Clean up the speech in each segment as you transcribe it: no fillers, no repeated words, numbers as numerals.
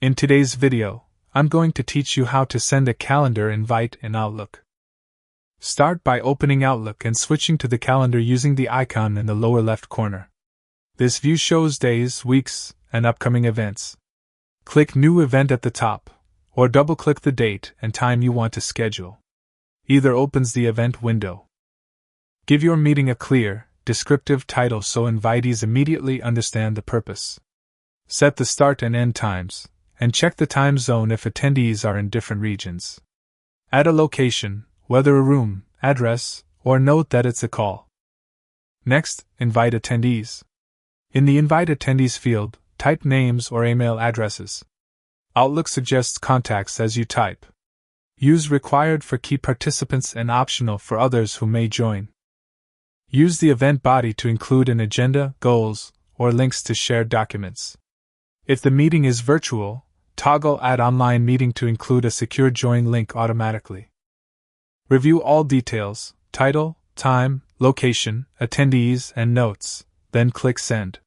In today's video, I'm going to teach you how to send a calendar invite in Outlook. Start by opening Outlook and switching to the calendar using the icon in the lower left corner. This view shows days, weeks, and upcoming events. Click New Event at the top, or double-click the date and time you want to schedule. Either opens the event window. Give your meeting a clear, descriptive title so invitees immediately understand the purpose. Set the start and end times, and check the time zone if attendees are in different regions. Add a location, whether a room, address, or note that it's a call. Next, invite attendees. In the Invite Attendees field, type names or email addresses. Outlook suggests contacts as you type. Use required for key participants and optional for others who may join. Use the event body to include an agenda, goals, or links to shared documents. If the meeting is virtual, toggle Add Online Meeting to include a secure join link automatically. Review all details, title, time, location, attendees, and notes, then click Send.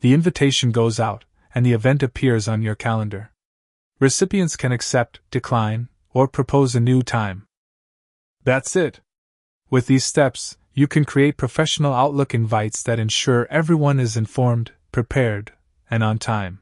The invitation goes out, and the event appears on your calendar. Recipients can accept, decline, or propose a new time. That's it. With these steps, you can create professional Outlook invites that ensure everyone is informed, prepared, and on time.